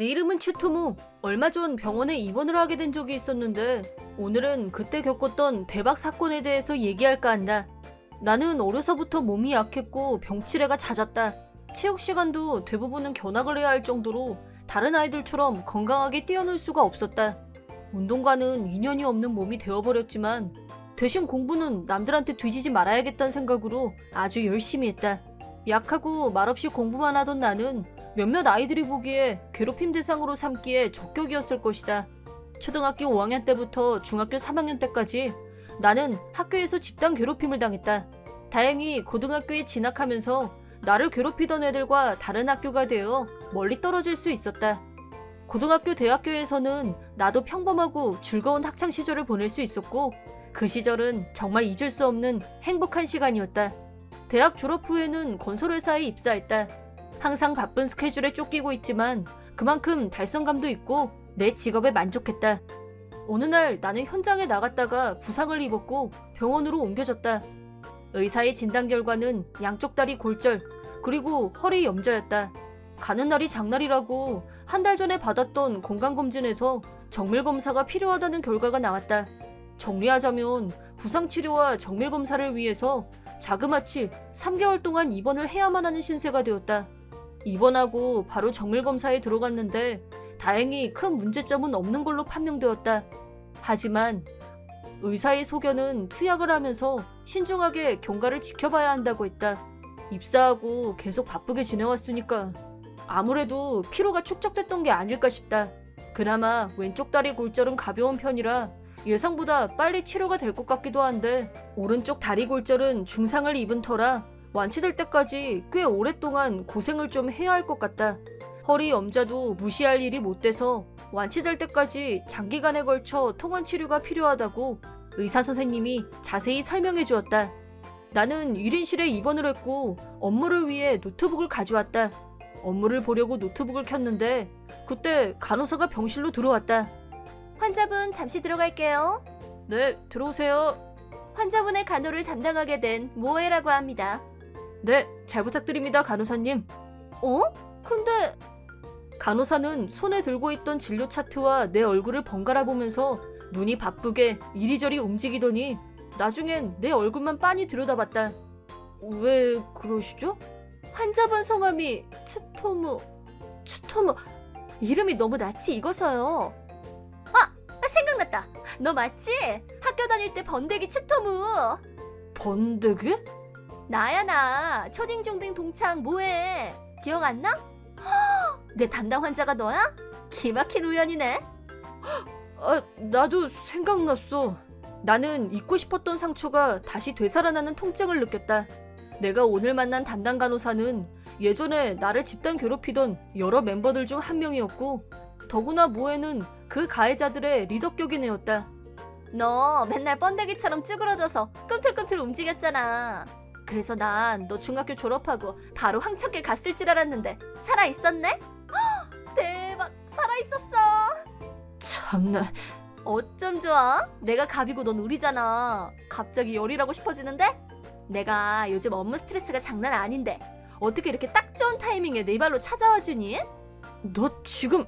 내 이름은 추토무. 얼마 전 병원에 입원을 하게 된 적이 있었는데 오늘은 그때 겪었던 대박 사건에 대해서 얘기할까 한다. 나는 어려서부터 몸이 약했고 병치레가 잦았다. 체육 시간도 대부분은 견학을 해야 할 정도로 다른 아이들처럼 건강하게 뛰어놀 수가 없었다. 운동과는 인연이 없는 몸이 되어버렸지만 대신 공부는 남들한테 뒤지지 말아야겠다는 생각으로 아주 열심히 했다. 약하고 말없이 공부만 하던 나는 몇몇 아이들이 보기에 괴롭힘 대상으로 삼기에 적격이었을 것이다. 초등학교 5학년 때부터 중학교 3학년 때까지 나는 학교에서 집단 괴롭힘을 당했다. 다행히 고등학교에 진학하면서 나를 괴롭히던 애들과 다른 학교가 되어 멀리 떨어질 수 있었다. 고등학교, 대학교에서는 나도 평범하고 즐거운 학창 시절을 보낼 수 있었고 그 시절은 정말 잊을 수 없는 행복한 시간이었다. 대학 졸업 후에는 건설회사에 입사했다. 항상 바쁜 스케줄에 쫓기고 있지만 그만큼 달성감도 있고 내 직업에 만족했다. 어느 날 나는 현장에 나갔다가 부상을 입었고 병원으로 옮겨졌다. 의사의 진단 결과는 양쪽 다리 골절 그리고 허리 염좌였다. 가는 날이 장날이라고 한 달 전에 받았던 건강검진에서 정밀검사가 필요하다는 결과가 나왔다. 정리하자면 부상치료와 정밀검사를 위해서 자그마치 3개월 동안 입원을 해야만 하는 신세가 되었다. 입원하고 바로 정밀검사에 들어갔는데 다행히 큰 문제점은 없는 걸로 판명되었다. 하지만 의사의 소견은 투약을 하면서 신중하게 경과를 지켜봐야 한다고 했다. 입사하고 계속 바쁘게 지내왔으니까 아무래도 피로가 축적됐던 게 아닐까 싶다. 그나마 왼쪽 다리 골절은 가벼운 편이라 예상보다 빨리 치료가 될 것 같기도 한데 오른쪽 다리 골절은 중상을 입은 터라 완치될 때까지 꽤 오랫동안 고생을 좀 해야 할 것 같다. 허리 염좌도 무시할 일이 못 돼서 완치될 때까지 장기간에 걸쳐 통원 치료가 필요하다고 의사 선생님이 자세히 설명해 주었다. 나는 1인실에 입원을 했고 업무를 위해 노트북을 가져왔다. 업무를 보려고 노트북을 켰는데 그때 간호사가 병실로 들어왔다. 환자분 잠시 들어갈게요. 네, 들어오세요. 환자분의 간호를 담당하게 된 모에라고 합니다. 네, 잘 부탁드립니다, 간호사님. 어? 근데 간호사는 손에 들고 있던 진료 차트와 내 얼굴을 번갈아 보면서 눈이 바쁘게 이리저리 움직이더니 나중엔 내 얼굴만 빤히 들여다봤다. 왜 그러시죠? 환자분 성함이 추토무 이름이 너무 낯이 익어서요. 생각났다. 너 맞지? 학교 다닐 때 번데기 추토무. 번데기? 나야 나. 초딩 중딩 동창 모에. 기억 안 나? 내 담당 환자가 너야? 기막힌 우연이네. 나도 생각났어. 나는 잊고 싶었던 상처가 다시 되살아나는 통증을 느꼈다. 내가 오늘 만난 담당 간호사는 예전에 나를 집단 괴롭히던 여러 멤버들 중 한 명이었고 더구나 모에는 그 가해자들의 리더격인 애였다. 너 맨날 번데기처럼 쭈그러져서 꿈틀꿈틀 움직였잖아. 그래서 난 너 중학교 졸업하고 바로 황천길 갔을 줄 알았는데 살아있었네? 대박! 살아있었어! 참나. 어쩜 좋아? 내가 갑이고 넌 우리잖아. 갑자기 열이라고 싶어지는데? 내가 요즘 업무 스트레스가 장난 아닌데 어떻게 이렇게 딱 좋은 타이밍에 내 발로 찾아와 주니? 너 지금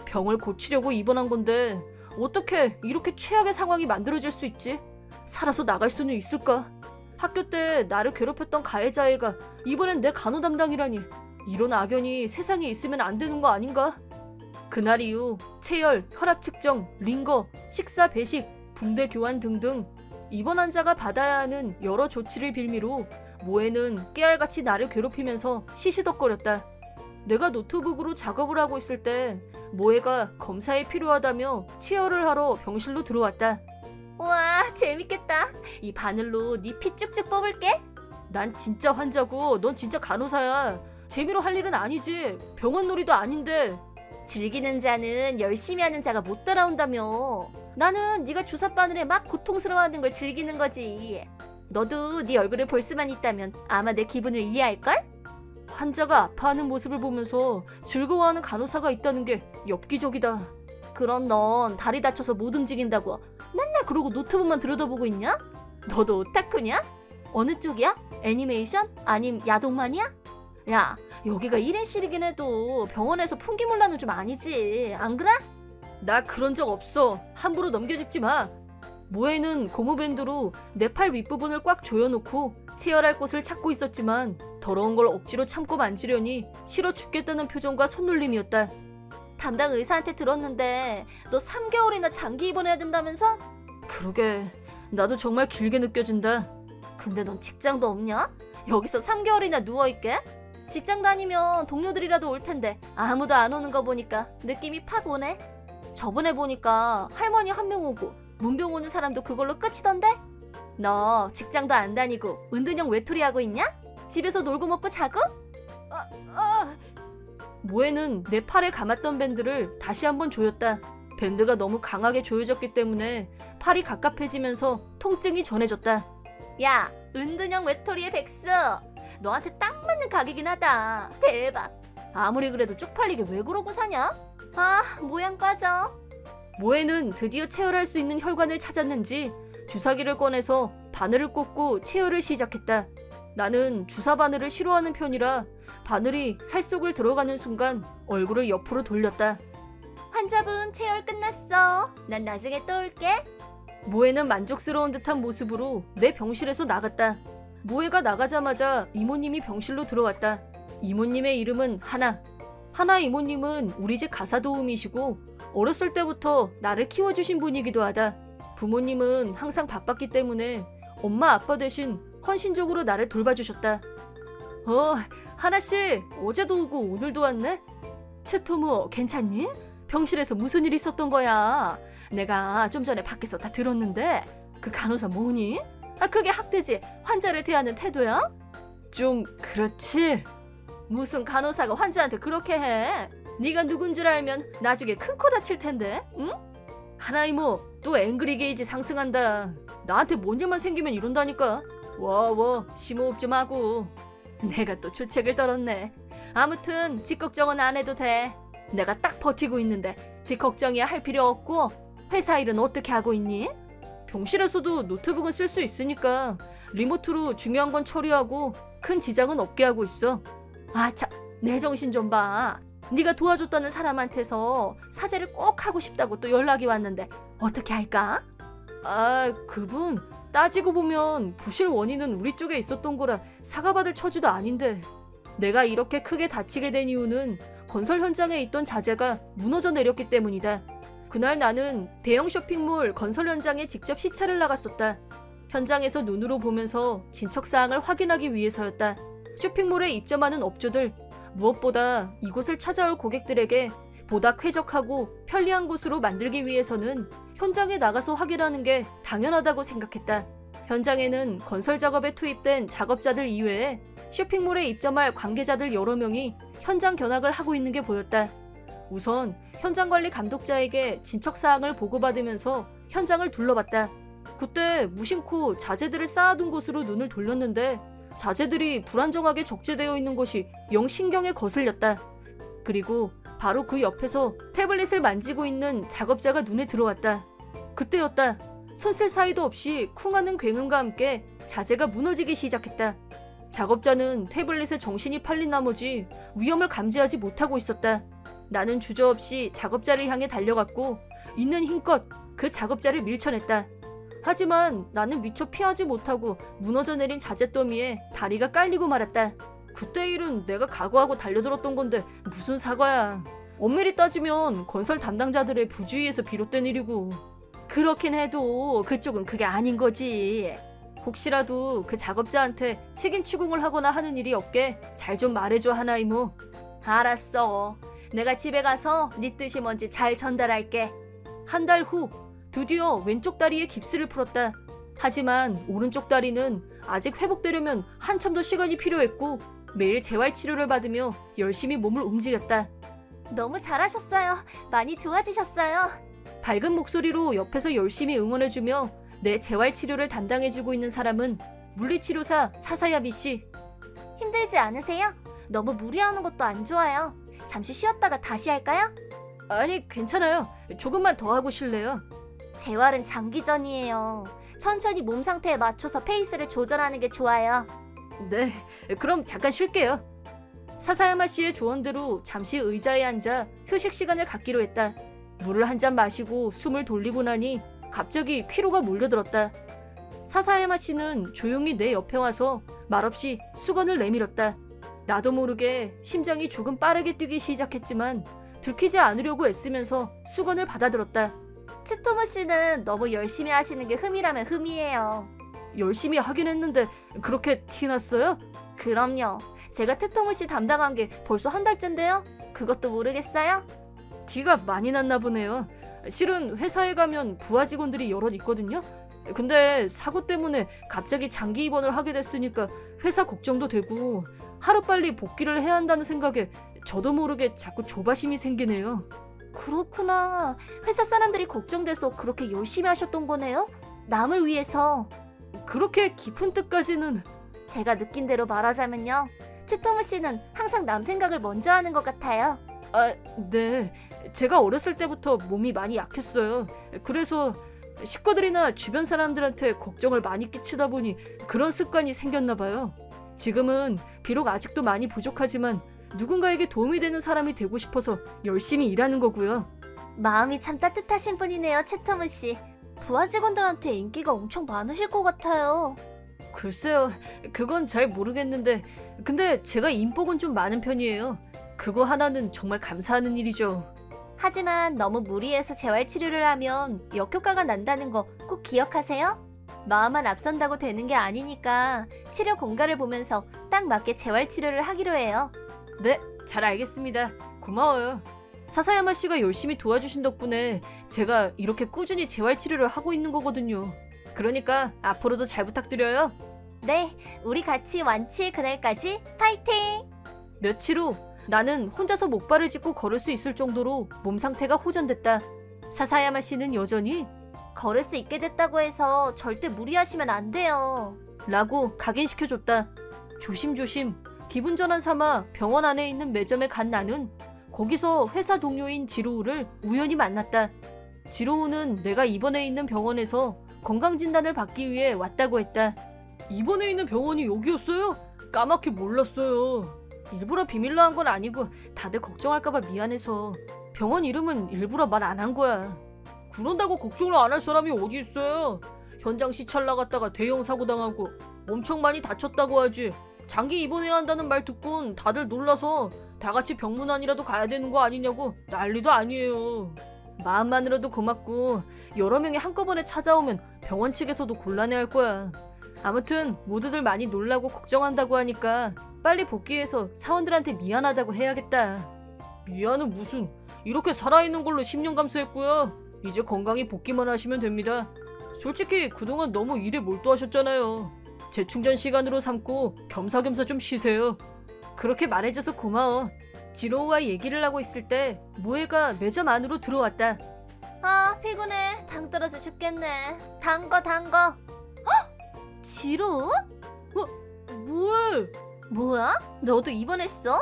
병을 고치려고 입원한 건데 어떻게 이렇게 최악의 상황이 만들어질 수 있지? 살아서 나갈 수는 있을까? 학교 때 나를 괴롭혔던 가해자 애가 이번엔 내 간호 담당이라니 이런 악연이 세상에 있으면 안 되는 거 아닌가? 그날 이후 체열, 혈압 측정, 링거, 식사 배식, 붕대 교환 등등 입원 환자가 받아야 하는 여러 조치를 빌미로 모에는 깨알같이 나를 괴롭히면서 시시덕거렸다. 내가 노트북으로 작업을 하고 있을 때 모에가 검사에 필요하다며 치열을 하러 병실로 들어왔다. 우와 재밌겠다. 이 바늘로 네 피 쭉쭉 뽑을게. 난 진짜 환자고 넌 진짜 간호사야. 재미로 할 일은 아니지. 병원 놀이도 아닌데. 즐기는 자는 열심히 하는 자가 못 따라온다며. 나는 네가 주사 바늘에 막 고통스러워하는 걸 즐기는 거지. 너도 네 얼굴을 볼 수만 있다면 아마 내 기분을 이해할걸? 환자가 아파하는 모습을 보면서 즐거워하는 간호사가 있다는 게 엽기적이다. 그럼 넌 다리 다쳐서 못 움직인다고 맨날 그러고 노트북만 들여다보고 있냐? 너도 오타쿠냐? 어느 쪽이야? 애니메이션? 아님 야동만이야? 야, 여기가 1인실이긴 해도 병원에서 풍기물라는 좀 아니지. 안 그래? 나 그런 적 없어. 함부로 넘겨짚지 마. 모에는 고무밴드로 내 팔 윗부분을 꽉 조여놓고 치열할 곳을 찾고 있었지만 더러운 걸 억지로 참고 만지려니 싫어 죽겠다는 표정과 손놀림이었다. 담당 의사한테 들었는데 너 3개월이나 장기 입원해야 된다면서? 그러게, 나도 정말 길게 느껴진다. 근데 넌 직장도 없냐? 여기서 3개월이나 누워있게? 직장 다니면 동료들이라도 올 텐데 아무도 안 오는 거 보니까 느낌이 팍 오네. 저번에 보니까 할머니 한 명 오고 문병 오는 사람도 그걸로 끝이던데? 너 직장도 안 다니고 은둔형 외톨이 하고 있냐? 집에서 놀고 먹고 자고? 모에는 내 팔에 감았던 밴드를 다시 한번 조였다. 밴드가 너무 강하게 조여졌기 때문에 팔이 갑갑해지면서 통증이 전해졌다. 야, 은둔형 외톨이의 백수. 너한테 딱 맞는 가게긴 하다. 대박. 아무리 그래도 쪽팔리게 왜 그러고 사냐? 아, 모양 빠져. 모에는 드디어 체열할 수 있는 혈관을 찾았는지 주사기를 꺼내서 바늘을 꽂고 체열을 시작했다. 나는 주사 바늘을 싫어하는 편이라 바늘이 살 속을 들어가는 순간 얼굴을 옆으로 돌렸다. 환자분 체열 끝났어. 난 나중에 또 올게. 모에는 만족스러운 듯한 모습으로 내 병실에서 나갔다. 모에가 나가자마자 이모님이 병실로 들어왔다. 이모님의 이름은 하나. 하나 이모님은 우리 집 가사도우미시고 어렸을 때부터 나를 키워주신 분이기도 하다. 부모님은 항상 바빴기 때문에 엄마 아빠 대신 헌신적으로 나를 돌봐주셨다. 하나씨, 어제도 오고 오늘도 왔네? 츠토무, 괜찮니? 병실에서 무슨 일 있었던 거야? 내가 좀 전에 밖에서 다 들었는데 그 간호사 뭐니? 그게 학대지. 환자를 대하는 태도야? 좀 그렇지. 무슨 간호사가 환자한테 그렇게 해? 네가 누군 줄 알면 나중에 큰 코 다칠 텐데, 응? 하나 이모, 또 앵그리 게이지 상승한다. 나한테 뭔 일만 생기면 이런다니까. 심호흡 좀 하고. 내가 또 주책을 떨었네. 아무튼 집 걱정은 안 해도 돼. 내가 딱 버티고 있는데 집 걱정이야 할 필요 없고. 회사 일은 어떻게 하고 있니? 병실에서도 노트북은 쓸 수 있으니까 리모트로 중요한 건 처리하고 큰 지장은 없게 하고 있어. 참, 내 정신 좀 봐. 네가 도와줬다는 사람한테서 사죄를 꼭 하고 싶다고 또 연락이 왔는데 어떻게 할까? 그분 따지고 보면 부실 원인은 우리 쪽에 있었던 거라 사과받을 처지도 아닌데. 내가 이렇게 크게 다치게 된 이유는 건설 현장에 있던 자재가 무너져 내렸기 때문이다. 그날 나는 대형 쇼핑몰 건설 현장에 직접 시찰을 나갔었다. 현장에서 눈으로 보면서 진척사항을 확인하기 위해서였다. 쇼핑몰에 입점하는 업주들, 무엇보다 이곳을 찾아올 고객들에게 보다 쾌적하고 편리한 곳으로 만들기 위해서는 현장에 나가서 확인하는 게 당연하다고 생각했다. 현장에는 건설 작업에 투입된 작업자들 이외에 쇼핑몰에 입점할 관계자들 여러 명이 현장 견학을 하고 있는 게 보였다. 우선 현장관리 감독자에게 진척사항을 보고받으면서 현장을 둘러봤다. 그때 무심코 자재들을 쌓아둔 곳으로 눈을 돌렸는데 자재들이 불안정하게 적재되어 있는 것이 영 신경에 거슬렸다. 그리고 바로 그 옆에서 태블릿을 만지고 있는 작업자가 눈에 들어왔다. 그때였다. 손쓸 사이도 없이 쿵하는 굉음과 함께 자재가 무너지기 시작했다. 작업자는 태블릿에 정신이 팔린 나머지 위험을 감지하지 못하고 있었다. 나는 주저없이 작업자를 향해 달려갔고 있는 힘껏 그 작업자를 밀쳐냈다. 하지만 나는 미처 피하지 못하고 무너져 내린 자재 더미에 다리가 깔리고 말았다. 그때 일은 내가 각오하고 달려들었던 건데 무슨 사과야. 엄밀히 따지면 건설 담당자들의 부주의에서 비롯된 일이고. 그렇긴 해도 그쪽은 그게 아닌 거지. 혹시라도 그 작업자한테 책임 추궁을 하거나 하는 일이 없게 잘 좀 말해줘, 하나 이모. 알았어. 내가 집에 가서 네 뜻이 뭔지 잘 전달할게. 한 달 후 드디어 왼쪽 다리에 깁스를 풀었다. 하지만 오른쪽 다리는 아직 회복되려면 한참 더 시간이 필요했고 매일 재활치료를 받으며 열심히 몸을 움직였다. 너무 잘하셨어요. 많이 좋아지셨어요. 밝은 목소리로 옆에서 열심히 응원해주며 내 재활치료를 담당해주고 있는 사람은 물리치료사 사사야미 씨. 힘들지 않으세요? 너무 무리하는 것도 안 좋아요. 잠시 쉬었다가 다시 할까요? 아니, 괜찮아요. 조금만 더 하고 쉴래요? 재활은 장기전이에요. 천천히 몸 상태에 맞춰서 페이스를 조절하는 게 좋아요. 네, 그럼 잠깐 쉴게요. 사사야마 씨의 조언대로 잠시 의자에 앉아 휴식 시간을 갖기로 했다. 물을 한 잔 마시고 숨을 돌리고 나니 갑자기 피로가 몰려들었다. 사사야마 씨는 조용히 내 옆에 와서 말없이 수건을 내밀었다. 나도 모르게 심장이 조금 빠르게 뛰기 시작했지만 들키지 않으려고 애쓰면서 수건을 받아들었다. 치토무 씨는 너무 열심히 하시는 게 흠이라면 흠이에요. 열심히 하긴 했는데 그렇게 티났어요? 그럼요. 제가 트토무 씨 담당한 게 벌써 한 달째인데요. 그것도 모르겠어요? 티가 많이 났나 보네요. 실은 회사에 가면 부하 직원들이 여럿 있거든요. 근데 사고 때문에 갑자기 장기 입원을 하게 됐으니까 회사 걱정도 되고 하루빨리 복귀를 해야 한다는 생각에 저도 모르게 자꾸 조바심이 생기네요. 그렇구나. 회사 사람들이 걱정돼서 그렇게 열심히 하셨던 거네요? 남을 위해서. 그렇게 깊은 뜻까지는. 제가 느낀 대로 말하자면요. 치토무 씨는 항상 남 생각을 먼저 하는 것 같아요. 아, 네. 제가 어렸을 때부터 몸이 많이 약했어요. 그래서 식구들이나 주변 사람들한테 걱정을 많이 끼치다 보니 그런 습관이 생겼나 봐요. 지금은 비록 아직도 많이 부족하지만 누군가에게 도움이 되는 사람이 되고 싶어서 열심히 일하는 거고요. 마음이 참 따뜻하신 분이네요, 치토무 씨. 부하 직원들한테 인기가 엄청 많으실 것 같아요. 글쎄요, 그건 잘 모르겠는데 근데 제가 인복은 좀 많은 편이에요. 그거 하나는 정말 감사하는 일이죠. 하지만 너무 무리해서 재활치료를 하면 역효과가 난다는 거 꼭 기억하세요. 마음만 앞선다고 되는 게 아니니까 치료 공가를 보면서 딱 맞게 재활치료를 하기로 해요. 네, 잘 알겠습니다. 고마워요. 사사야마 씨가 열심히 도와주신 덕분에 제가 이렇게 꾸준히 재활치료를 하고 있는 거거든요. 그러니까 앞으로도 잘 부탁드려요. 네, 우리 같이 완치의 그날까지 파이팅! 며칠 후 나는 혼자서 목발을 짚고 걸을 수 있을 정도로 몸 상태가 호전됐다. 사사야마 씨는 여전히 걸을 수 있게 됐다고 해서 절대 무리하시면 안 돼요. 라고 각인시켜줬다. 조심조심 기분 전환 삼아 병원 안에 있는 매점에 간 나는 거기서 회사 동료인 지로우를 우연히 만났다. 지로우는 내가 입원해 있는 병원에서 건강진단을 받기 위해 왔다고 했다. 입원해 있는 병원이 여기였어요? 까맣게 몰랐어요. 일부러 비밀로 한 건 아니고 다들 걱정할까봐 미안해서 병원 이름은 일부러 말 안 한 거야. 그런다고 걱정을 안 할 사람이 어디 있어요. 현장 시찰 나갔다가 대형 사고 당하고 엄청 많이 다쳤다고 하지. 장기 입원해야 한다는 말 듣곤 다들 놀라서 다 같이 병문안이라도 가야 되는 거 아니냐고 난리도 아니에요. 마음만으로도 고맙고 여러 명이 한꺼번에 찾아오면 병원 측에서도 곤란해할 거야. 아무튼 모두들 많이 놀라고 걱정한다고 하니까 빨리 복귀해서 사원들한테 미안하다고 해야겠다. 미안은 무슨, 이렇게 살아있는 걸로 10년 감수했고요. 이제 건강히 복귀만 하시면 됩니다. 솔직히 그동안 너무 일에 몰두하셨잖아요. 재충전 시간으로 삼고 겸사겸사 좀 쉬세요. 그렇게 말해줘서 고마워. 지로우와 얘기를 하고 있을 때 모에가 매점 안으로 들어왔다. 아, 피곤해. 당 떨어져 죽겠네. 단 거. 헉! 지루? 뭐해? 뭐야? 너도 입원했어?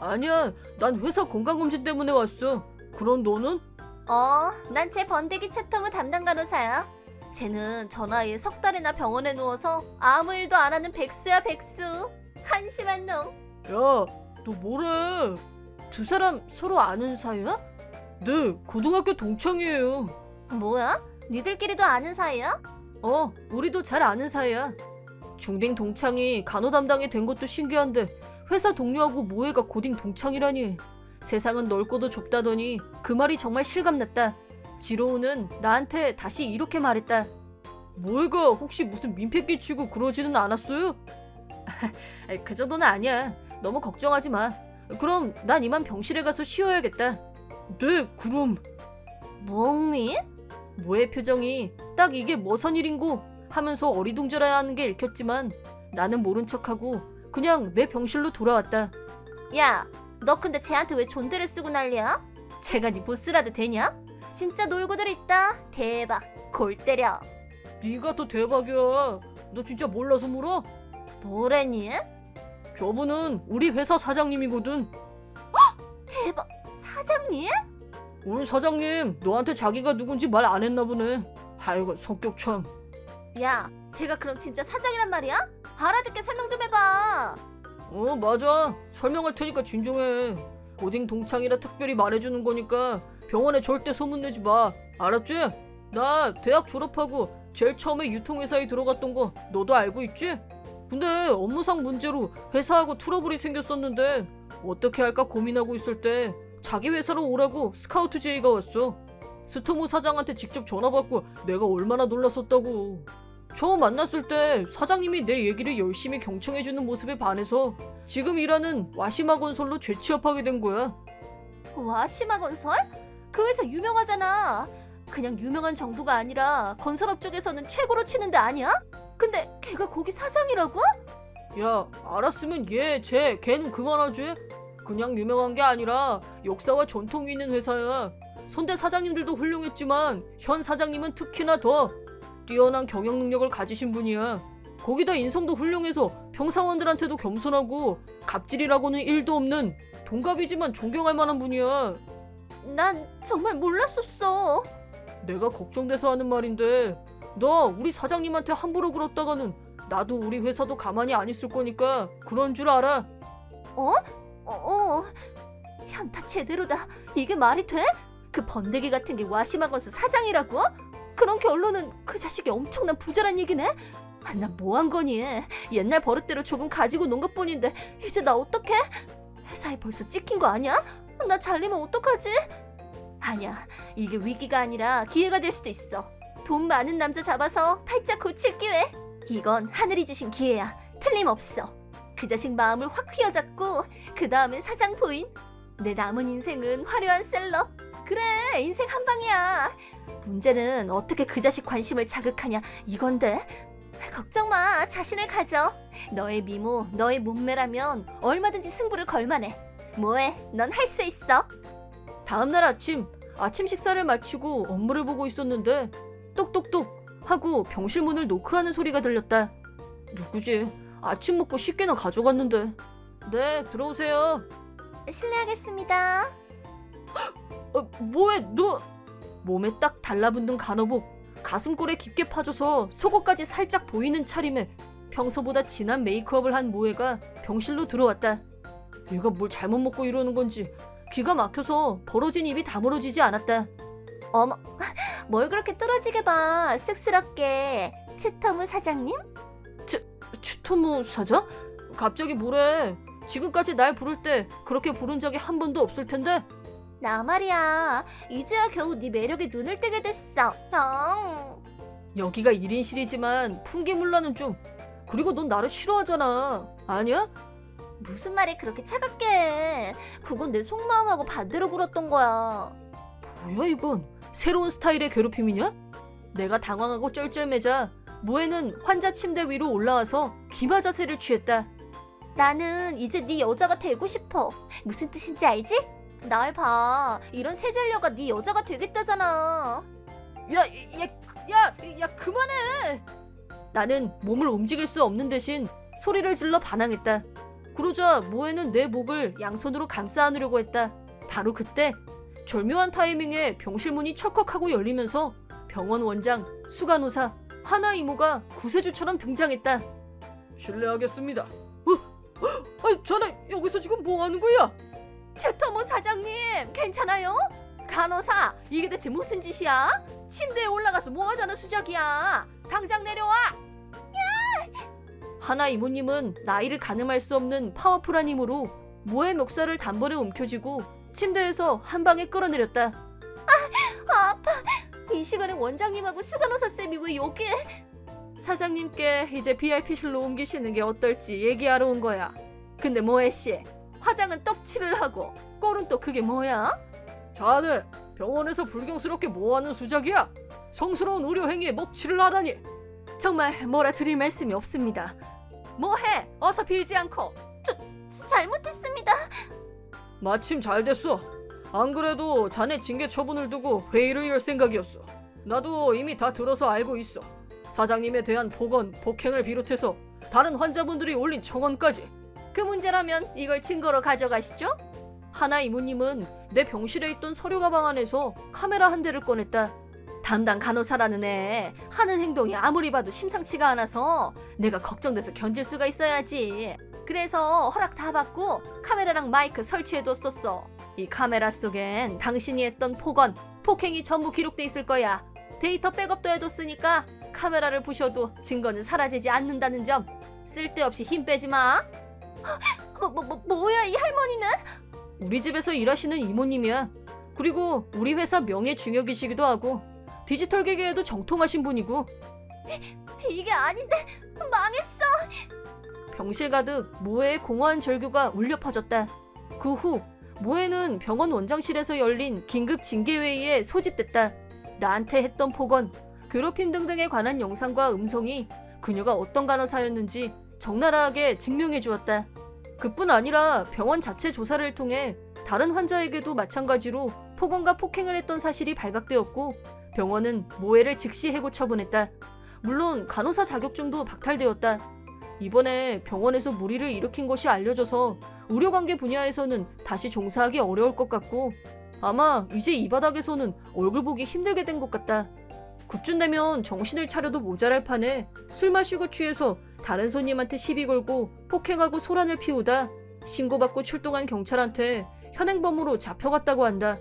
아니야, 난 회사 건강검진 때문에 왔어. 그럼 너는? 난 제 번데기 채통을 담당 간호사야. 쟤는 저 나이에 석 달이나 병원에 누워서 아무 일도 안 하는 백수야, 백수. 한심한 놈. 야, 너 뭐래? 두 사람 서로 아는 사이야? 네, 고등학교 동창이에요. 뭐야? 니들끼리도 아는 사이야? 우리도 잘 아는 사이야. 중딩 동창이 간호 담당이 된 것도 신기한데 회사 동료하고 모해가 고딩 동창이라니. 세상은 넓고도 좁다더니 그 말이 정말 실감났다. 지로우는 나한테 다시 이렇게 말했다. 모해가 혹시 무슨 민폐 끼치고 그러지는 않았어요? 그 정도는 아니야. 너무 걱정하지 마. 그럼 난 이만 병실에 가서 쉬어야겠다. 네, 그럼. 몽미? 모의 표정이 딱 이게 뭐선 일인고 하면서 어리둥절해하는 게 읽혔지만 나는 모른 척하고 그냥 내 병실로 돌아왔다. 야, 너 근데 쟤한테 왜 존대를 쓰고 난리야? 쟤가 네 보스라도 되냐? 진짜 놀고들 있다. 대박. 골 때려. 네가 더 대박이야. 너 진짜 몰라서 물어? 뭐래니? 저분은 우리 회사 사장님이거든. 대박. 사장님? 우리 사장님 너한테 자기가 누군지 말 안 했나 보네. 아이고 성격 참. 야, 쟤가 그럼 진짜 사장이란 말이야? 알아듣게 설명 좀 해봐. 맞아. 설명할 테니까 진정해. 고딩 동창이라 특별히 말해주는 거니까 병원에 절대 소문내지 마. 알았지? 나 대학 졸업하고 제일 처음에 유통회사에 들어갔던 거 너도 알고 있지? 근데 업무상 문제로 회사하고 트러블이 생겼었는데 어떻게 할까 고민하고 있을 때 자기 회사로 오라고 스카우트 제의가 왔어. 스토모 사장한테 직접 전화받고 내가 얼마나 놀랐었다고. 처음 만났을 때 사장님이 내 얘기를 열심히 경청해주는 모습에 반해서 지금 일하는 와시마 건설로 재취업하게 된 거야. 와시마 건설? 그 회사 유명하잖아. 그냥 유명한 정도가 아니라 건설업 쪽에서는 최고로 치는 데 아니야? 근데 걔가 거기 사장이라고? 야, 알았으면 걔는 그만하지. 그냥 유명한 게 아니라 역사와 전통이 있는 회사야. 선대 사장님들도 훌륭했지만 현 사장님은 특히나 더 뛰어난 경영 능력을 가지신 분이야. 거기다 인성도 훌륭해서 평사원들한테도 겸손하고 갑질이라고는 1도 없는 동갑이지만 존경할 만한 분이야. 난 정말 몰랐었어. 내가 걱정돼서 하는 말인데 너 우리 사장님한테 함부로 그랬다가는 나도 우리 회사도 가만히 안 있을 거니까 그런 줄 알아. 현타 제대로다. 이게 말이 돼? 그 번데기 같은 게 와시마 건설 사장이라고? 그런 결론은 그 자식이 엄청난 부자란 얘기네? 나 뭐 한 거니? 옛날 버릇대로 조금 가지고 논 것뿐인데 이제 나 어떡해? 회사에 벌써 찍힌 거 아니야? 나 잘리면 어떡하지? 아니야, 이게 위기가 아니라 기회가 될 수도 있어. 돈 많은 남자 잡아서 팔자 고칠 기회. 이건 하늘이 주신 기회야. 틀림없어. 그 자식 마음을 확 휘어잡고 그 다음엔 사장 부인. 내 남은 인생은 화려한 셀럽. 그래, 인생 한 방이야. 문제는 어떻게 그 자식 관심을 자극하냐 이건데. 걱정 마, 자신을 가져. 너의 미모, 너의 몸매라면 얼마든지 승부를 걸만해. 뭐해, 넌 할 수 있어. 다음날 아침 식사를 마치고 업무를 보고 있었는데 똑똑똑 하고 병실 문을 노크하는 소리가 들렸다. 누구지? 아침 먹고 쉽게나 가져갔는데. 네, 들어오세요. 실례하겠습니다. 뭐해 너? 몸에 딱 달라붙는 간호복, 가슴골에 깊게 파져서 속옷까지 살짝 보이는 차림에 평소보다 진한 메이크업을 한 모해가 병실로 들어왔다. 얘가 뭘 잘못 먹고 이러는 건지 기가 막혀서 벌어진 입이 다물어지지 않았다. 어머, 뭘 그렇게 떨어지게 봐. 쑥스럽게. 치터무 사장님? 추토무 사장? 갑자기 뭐래? 지금까지 날 부를 때 그렇게 부른 적이 한 번도 없을 텐데. 나 말이야. 이제야 겨우 네 매력에 눈을 뜨게 됐어. 여기가 1인실이지만 풍기물라는 좀. 그리고 넌 나를 싫어하잖아. 아니야? 무슨 말이 그렇게 차갑게 해. 그건 내 속마음하고 반대로 굴었던 거야. 뭐야 이건? 새로운 스타일의 괴롭힘이냐? 내가 당황하고 쩔쩔매자 모에는 환자 침대 위로 올라와서 기마 자세를 취했다. 나는 이제 네 여자가 되고 싶어. 무슨 뜻인지 알지? 날 봐. 이런 세젤녀가 네 여자가 되겠다잖아. 야, 그만해! 나는 몸을 움직일 수 없는 대신 소리를 질러 반항했다. 그러자 모에는 내 목을 양손으로 감싸 안으려고 했다. 바로 그때 절묘한 타이밍에 병실 문이 철컥하고 열리면서 병원 원장, 수간호사, 하나 이모가 구세주처럼 등장했다. 실례하겠습니다. 자네 여기서 지금 뭐 하는 거야? 제터모 사장님, 괜찮아요? 간호사, 이게 대체 무슨 짓이야? 침대에 올라가서 뭐 하자는 수작이야? 당장 내려와! 하나 이모님은 나이를 가늠할 수 없는 파워풀한 힘으로 모의 멱살을 단번에 움켜쥐고 침대에서 한 방에 끌어내렸다. 아파. 이 시간에 원장님하고 수간호사 쌤이 왜 여기에? 사장님께 이제 VIP실로 옮기시는 게 어떨지 얘기하러 온 거야. 근데 모해씨, 화장은 떡칠을 하고 꼴은 또 그게 뭐야? 자네, 병원에서 불경스럽게 뭐하는 수작이야? 성스러운 의료 행위에 먹칠을 하다니. 정말 뭐라 드릴 말씀이 없습니다. 뭐해? 어서 빌지 않고. 잘못했습니다. 마침 잘 됐어. 안 그래도 자네 징계 처분을 두고 회의를 열 생각이었어. 나도 이미 다 들어서 알고 있어. 사장님에 대한 폭언, 폭행을 비롯해서 다른 환자분들이 올린 청원까지. 그 문제라면 이걸 증거로 가져가시죠? 하나 이모님은 내 병실에 있던 서류 가방 안에서 카메라 한 대를 꺼냈다. 담당 간호사라는 애 하는 행동이 아무리 봐도 심상치가 않아서 내가 걱정돼서 견딜 수가 있어야지. 그래서 허락 다 받고 카메라랑 마이크 설치해뒀었어. 이 카메라 속엔 당신이 했던 폭언, 폭행이 전부 기록돼 있을 거야. 데이터 백업도 해뒀으니까 카메라를 부셔도 증거는 사라지지 않는다는 점 쓸데없이 힘 빼지 마. 뭐야 이 할머니는? 우리 집에서 일하시는 이모님이야. 그리고 우리 회사 명예 중역이시기도 하고 디지털 기계에도 정통하신 분이고. 이게 아닌데 망했어. 병실 가득 모해의 공허한 절규가 울려 퍼졌다. 그 후 모해는 병원 원장실에서 열린 긴급 징계회의에 소집됐다. 나한테 했던 폭언, 괴롭힘 등등에 관한 영상과 음성이 그녀가 어떤 간호사였는지 적나라하게 증명해 주었다. 그뿐 아니라 병원 자체 조사를 통해 다른 환자에게도 마찬가지로 폭언과 폭행을 했던 사실이 발각되었고 병원은 모해를 즉시 해고 처분했다. 물론 간호사 자격증도 박탈되었다. 이번에 병원에서 무리를 일으킨 것이 알려져서 의료관계 분야에서는 다시 종사하기 어려울 것 같고 아마 이제 이 바닥에서는 얼굴 보기 힘들게 된 것 같다. 그쯤 되면 정신을 차려도 모자랄 판에 술 마시고 취해서 다른 손님한테 시비 걸고 폭행하고 소란을 피우다 신고받고 출동한 경찰한테 현행범으로 잡혀갔다고 한다.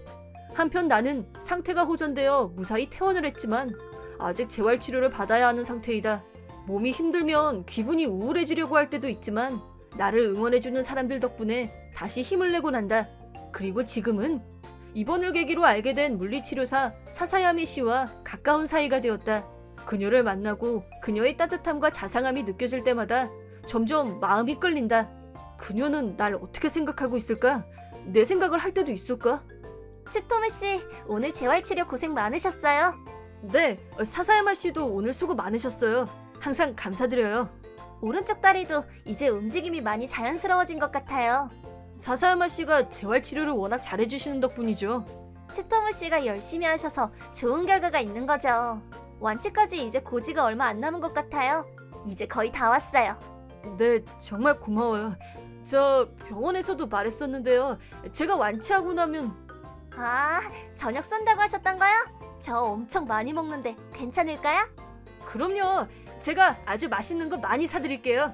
한편 나는 상태가 호전되어 무사히 퇴원을 했지만 아직 재활치료를 받아야 하는 상태이다. 몸이 힘들면 기분이 우울해지려고 할 때도 있지만 나를 응원해주는 사람들 덕분에 다시 힘을 내곤 한다. 그리고 지금은 이번을 계기로 알게 된 물리치료사 사사야미 씨와 가까운 사이가 되었다. 그녀를 만나고 그녀의 따뜻함과 자상함이 느껴질 때마다 점점 마음이 끌린다. 그녀는 날 어떻게 생각하고 있을까? 내 생각을 할 때도 있을까? 치토미 씨, 오늘 재활치료 고생 많으셨어요. 네, 사사야마 씨도 오늘 수고 많으셨어요. 항상 감사드려요. 오른쪽 다리도 이제 움직임이 많이 자연스러워진 것 같아요. 사사야마 씨가 재활치료를 워낙 잘해주시는 덕분이죠. 치토무 씨가 열심히 하셔서 좋은 결과가 있는 거죠. 완치까지 이제 고지가 얼마 안 남은 것 같아요. 이제 거의 다 왔어요. 네, 정말 고마워요. 저 병원에서도 말했었는데요. 제가 완치하고 나면 아, 저녁 쏜다고 하셨던가요? 저 엄청 많이 먹는데 괜찮을까요? 그럼요. 제가 아주 맛있는 거 많이 사드릴게요.